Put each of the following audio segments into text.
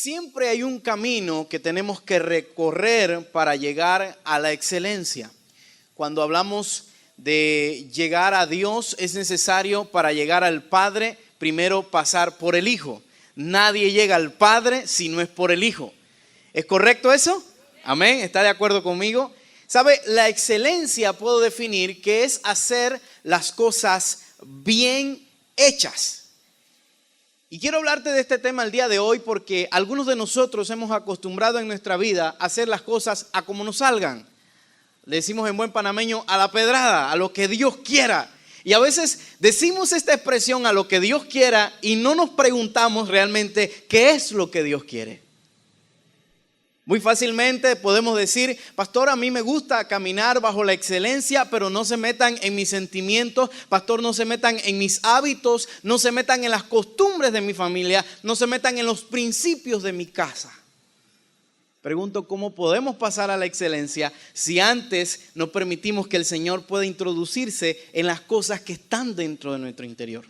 Siempre hay un camino que tenemos que recorrer para llegar a la excelencia. Cuando hablamos de llegar a Dios, es necesario para llegar al Padre primero pasar por el Hijo. Nadie llega al Padre si no es por el Hijo. ¿Es correcto eso? Amén. ¿Está de acuerdo conmigo? ¿Sabe? La excelencia puedo definir que es hacer las cosas bien hechas. Y quiero hablarte de este tema el día de hoy porque algunos de nosotros hemos acostumbrado en nuestra vida a hacer las cosas a como nos salgan. Le decimos en buen panameño, a la pedrada, a lo que Dios quiera. Y a veces decimos esta expresión, a lo que Dios quiera, y no nos preguntamos realmente qué es lo que Dios quiere. Muy fácilmente podemos decir, pastor, a mí me gusta caminar bajo la excelencia, pero no se metan en mis sentimientos, pastor, no se metan en mis hábitos, no se metan en las costumbres de mi familia, no se metan en los principios de mi casa. Pregunto, ¿cómo podemos pasar a la excelencia si antes no permitimos que el Señor pueda introducirse en las cosas que están dentro de nuestro interior?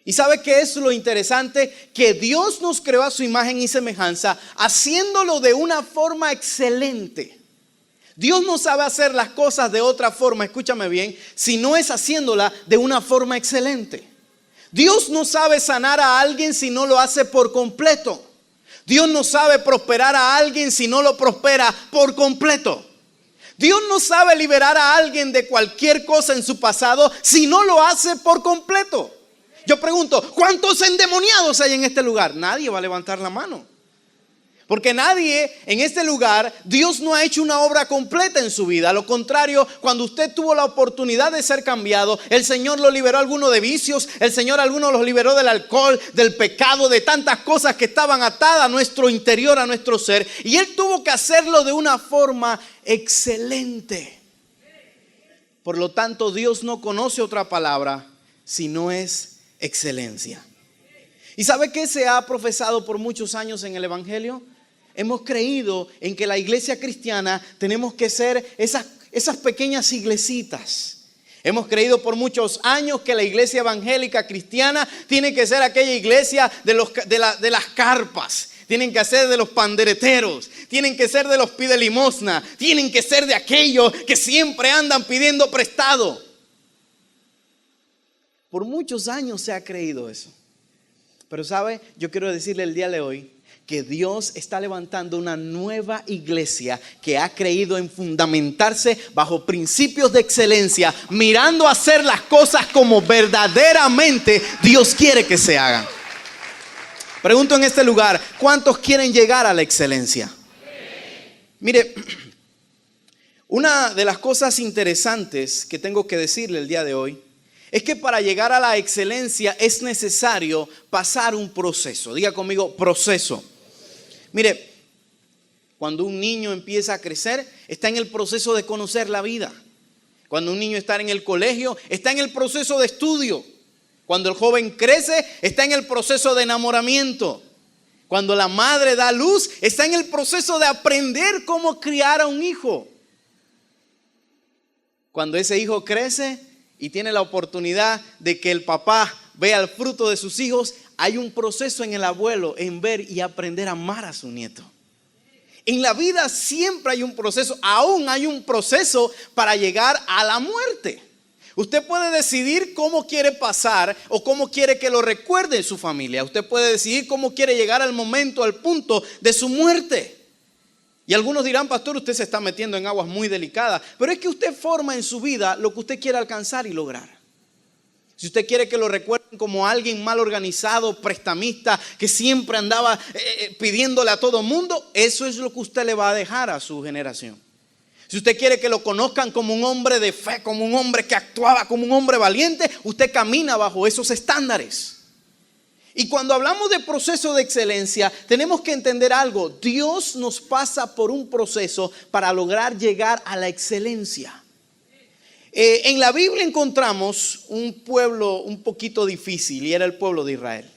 ¿Y sabe qué es lo interesante? Que Dios nos creó a su imagen y semejanza, haciéndolo de una forma excelente. Dios no sabe hacer las cosas de otra forma, escúchame bien, si no es haciéndola de una forma excelente. Dios no sabe sanar a alguien si no lo hace por completo. Dios no sabe prosperar a alguien si no lo prospera por completo. Dios no sabe liberar a alguien de cualquier cosa en su pasado si no lo hace por completo. Yo pregunto, ¿cuántos endemoniados hay en este lugar? Nadie va a levantar la mano. Porque nadie en este lugar, Dios no ha hecho una obra completa en su vida. A lo contrario, cuando usted tuvo la oportunidad de ser cambiado, el Señor lo liberó a alguno de vicios, el Señor a algunos los liberó del alcohol, del pecado, de tantas cosas que estaban atadas a nuestro interior, a nuestro ser. Y Él tuvo que hacerlo de una forma excelente. Por lo tanto, Dios no conoce otra palabra si no es excelencia. ¿Y sabe qué se ha profesado por muchos años en el Evangelio? Hemos creído en que la iglesia cristiana tenemos que ser esas pequeñas iglesitas. Hemos creído por muchos años que la iglesia evangélica cristiana tiene que ser aquella iglesia de las carpas. Tienen que ser de los pandereteros, tienen que ser de los pidelimosna, tienen que ser de aquellos que siempre andan pidiendo prestado. Por muchos años se ha creído eso. Pero sabe, yo quiero decirle el día de hoy que Dios está levantando una nueva iglesia que ha creído en fundamentarse bajo principios de excelencia, mirando a hacer las cosas como verdaderamente Dios quiere que se hagan. Pregunto en este lugar, ¿cuántos quieren llegar a la excelencia? Mire, una de las cosas interesantes que tengo que decirle el día de hoy es que para llegar a la excelencia es necesario pasar un proceso. Diga conmigo, proceso. Mire, cuando un niño empieza a crecer, está en el proceso de conocer la vida. Cuando un niño está en el colegio, está en el proceso de estudio. Cuando el joven crece, está en el proceso de enamoramiento. Cuando la madre da luz, está en el proceso de aprender cómo criar a un hijo. Cuando ese hijo crece y tiene la oportunidad de que el papá vea el fruto de sus hijos, hay un proceso en el abuelo en ver y aprender a amar a su nieto. En la vida siempre hay un proceso, aún hay un proceso para llegar a la muerte. Usted puede decidir cómo quiere pasar o cómo quiere que lo recuerde su familia. Usted puede decidir cómo quiere llegar al momento, al punto de su muerte. Y algunos dirán, pastor, usted se está metiendo en aguas muy delicadas. Pero es que usted forma en su vida lo que usted quiere alcanzar y lograr. Si usted quiere que lo recuerden como alguien mal organizado, prestamista, que siempre andaba pidiéndole a todo mundo, eso es lo que usted le va a dejar a su generación. Si usted quiere que lo conozcan como un hombre de fe, como un hombre que actuaba como un hombre valiente, usted camina bajo esos estándares. Y cuando hablamos de proceso de excelencia, tenemos que entender algo. Dios nos pasa por un proceso para lograr llegar a la excelencia. En la Biblia encontramos un pueblo un poquito difícil y era el pueblo de Israel.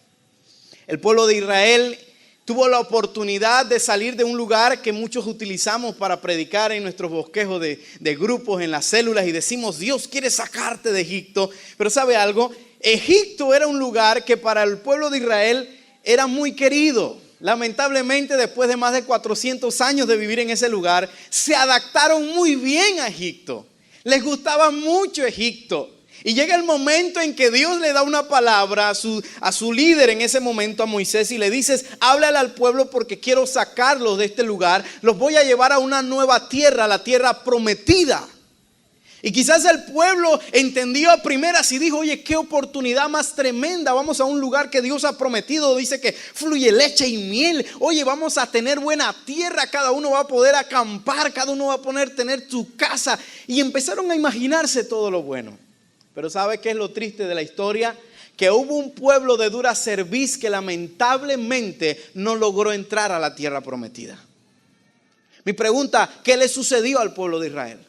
El pueblo de Israel tuvo la oportunidad de salir de un lugar que muchos utilizamos para predicar en nuestros bosquejos de grupos, en las células, y decimos, Dios quiere sacarte de Egipto. Pero ¿sabe algo? Egipto era un lugar que para el pueblo de Israel era muy querido. lamentablemente, después de más de 400 años de vivir en ese lugar, se adaptaron muy bien a Egipto. Les gustaba mucho Egipto. Y llega el momento en que Dios le da una palabra a su líder en ese momento, a Moisés, y le dices: háblale al pueblo porque quiero sacarlos de este lugar. Los voy a llevar a una nueva tierra, la tierra prometida. Y quizás el pueblo entendió a primeras y dijo: oye, qué oportunidad más tremenda. Vamos a un lugar que Dios ha prometido. Dice que fluye leche y miel. Oye, vamos a tener buena tierra. Cada uno va a poder acampar. Cada uno va a poder tener su casa. Y empezaron a imaginarse todo lo bueno. Pero ¿sabe qué es lo triste de la historia? Que hubo un pueblo de dura cerviz que lamentablemente no logró entrar a la tierra prometida. Mi pregunta: ¿qué le sucedió al pueblo de Israel?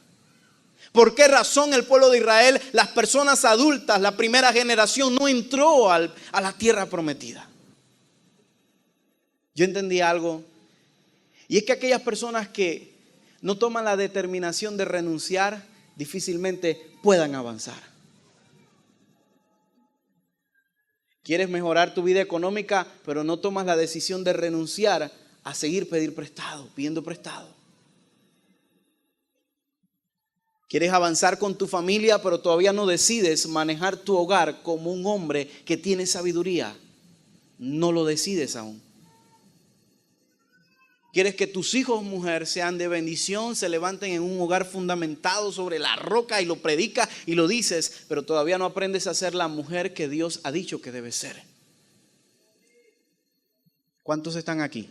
¿Por qué razón el pueblo de Israel, las personas adultas, la primera generación, no entró a la tierra prometida? Yo entendí algo, y es que aquellas personas que no toman la determinación de renunciar, difícilmente puedan avanzar. Quieres mejorar tu vida económica, pero no tomas la decisión de renunciar a seguir pidiendo prestado. Quieres avanzar con tu familia, pero todavía no decides manejar tu hogar como un hombre que tiene sabiduría. No lo decides aún. Quieres que tus hijos, mujer, sean de bendición, se levanten en un hogar fundamentado sobre la roca, y lo predicas y lo dices, pero todavía no aprendes a ser la mujer que Dios ha dicho que debes ser. ¿Cuántos están aquí?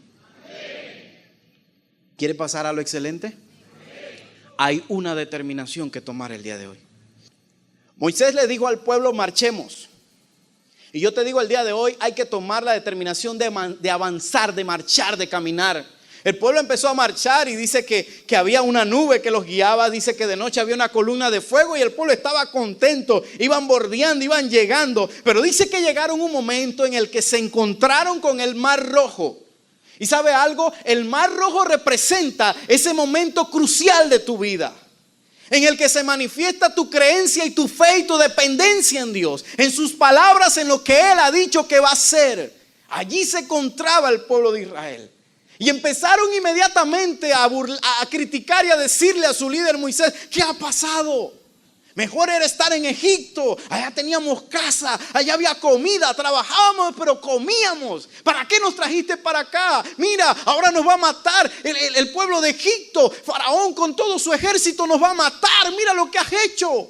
¿Quiere pasar a lo excelente? Hay una determinación que tomar el día de hoy. Moisés le dijo al pueblo: marchemos. Y yo te digo el día de hoy, hay que tomar la determinación de avanzar, de marchar, de caminar. El pueblo empezó a marchar y dice que había una nube que los guiaba. Dice que de noche había una columna de fuego y el pueblo estaba contento. Iban bordeando, iban llegando. Pero dice que llegaron un momento en el que se encontraron con el Mar Rojo. Y ¿sabe algo? El Mar Rojo representa ese momento crucial de tu vida, en el que se manifiesta tu creencia y tu fe y tu dependencia en Dios, en sus palabras, en lo que Él ha dicho que va a hacer. Allí se encontraba el pueblo de Israel. Y empezaron inmediatamente a criticar y a decirle a su líder Moisés: ¿qué ha pasado? Mejor era estar en Egipto. Allá teníamos casa, allá había comida, trabajábamos pero comíamos. ¿Para qué nos trajiste para acá? Mira, ahora nos va a matar el pueblo de Egipto. Faraón con todo su ejército nos va a matar. Mira lo que has hecho.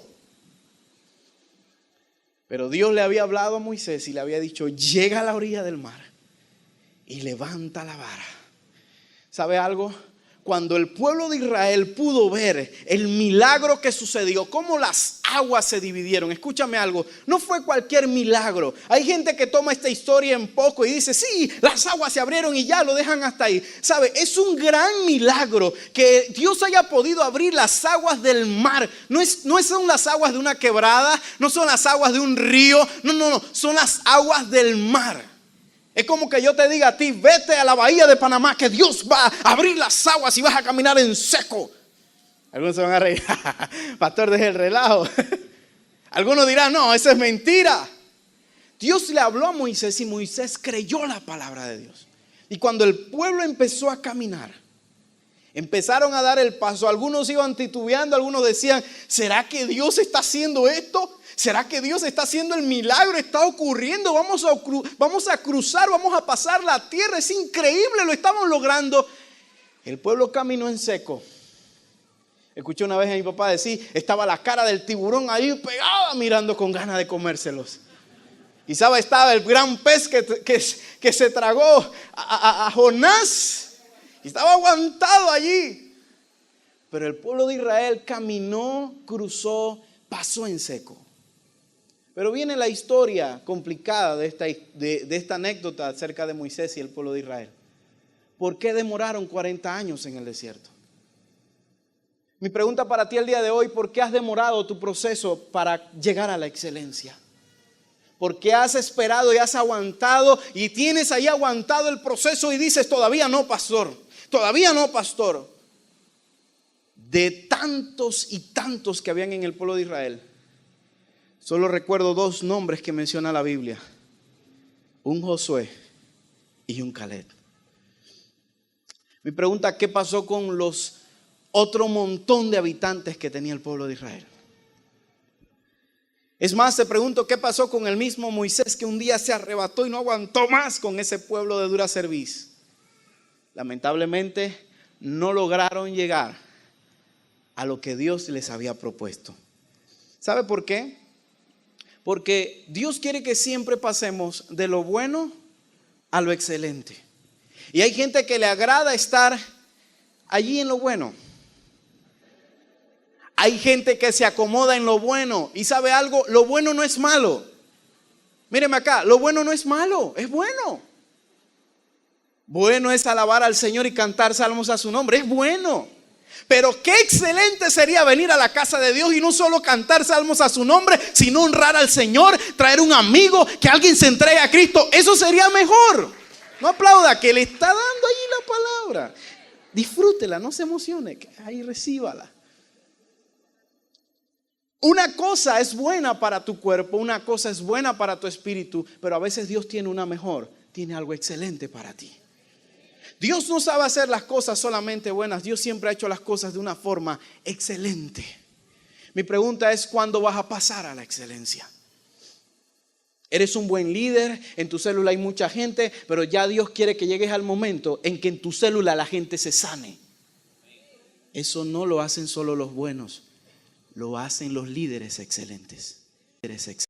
Pero Dios le había hablado a Moisés y le había dicho: llega a la orilla del mar y levanta la vara. ¿Sabe algo? Cuando el pueblo de Israel pudo ver el milagro que sucedió, cómo las aguas se dividieron. Escúchame algo, no fue cualquier milagro. Hay gente que toma esta historia en poco y dice: sí, las aguas se abrieron y ya lo dejan hasta ahí. ¿Sabe? Es un gran milagro que Dios haya podido abrir las aguas del mar. No son las aguas de una quebrada, no son las aguas de un río, no, son las aguas del mar. Es como que yo te diga a ti: vete a la bahía de Panamá, que Dios va a abrir las aguas y vas a caminar en seco. Algunos se van a reír. Pastor, deje el relajo. Algunos dirán: no, eso es mentira. Dios le habló a Moisés y Moisés creyó la palabra de Dios. Y cuando el pueblo empezó a caminar, empezaron a dar el paso. Algunos iban titubeando, algunos decían: ¿será que Dios está haciendo esto? ¿Será que Dios está haciendo el milagro? ¿Está ocurriendo? Vamos a cruzar, vamos a pasar la tierra. Es increíble, lo estamos logrando. El pueblo caminó en seco. Escuché una vez a mi papá decir: estaba la cara del tiburón ahí pegada, mirando con ganas de comérselos. Y sabe, estaba el gran pez que se tragó a Jonás. Y estaba aguantado allí. Pero el pueblo de Israel caminó, cruzó, pasó en seco. Pero viene la historia complicada de esta anécdota acerca de Moisés y el pueblo de Israel. ¿Por qué demoraron 40 años en el desierto? Mi pregunta para ti el día de hoy: ¿por qué has demorado tu proceso para llegar a la excelencia? ¿Por qué has esperado y has aguantado y tienes ahí aguantado el proceso y dices: todavía no, pastor, todavía no, pastor? De tantos y tantos que habían en el pueblo de Israel, solo recuerdo 2 nombres que menciona la Biblia: un Josué y un Caleb. Mi pregunta, ¿qué pasó con los otro montón de habitantes que tenía el pueblo de Israel? Es más, te pregunto, ¿qué pasó con el mismo Moisés que un día se arrebató y no aguantó más con ese pueblo de dura cerviz? Lamentablemente no lograron llegar a lo que Dios les había propuesto. ¿Sabe por qué? Porque Dios quiere que siempre pasemos de lo bueno a lo excelente. Y hay gente que le agrada estar allí en lo bueno. Hay gente que se acomoda en lo bueno. Y ¿sabe algo? Lo bueno no es malo. Míreme acá, lo bueno no es malo, es bueno. Bueno es alabar al Señor y cantar salmos a su nombre, es bueno. Pero qué excelente sería venir a la casa de Dios y no solo cantar salmos a su nombre, sino honrar al Señor, traer un amigo, que alguien se entregue a Cristo. Eso sería mejor. No aplauda, que le está dando allí la palabra. Disfrútela, no se emocione, ahí recíbala. Una cosa es buena para tu cuerpo, una cosa es buena para tu espíritu, pero a veces Dios tiene una mejor, tiene algo excelente para ti. Dios no sabe hacer las cosas solamente buenas, Dios siempre ha hecho las cosas de una forma excelente. Mi pregunta es, ¿cuándo vas a pasar a la excelencia? Eres un buen líder, en tu célula hay mucha gente, pero ya Dios quiere que llegues al momento en que en tu célula la gente se sane. Eso no lo hacen solo los buenos. Lo hacen los líderes excelentes.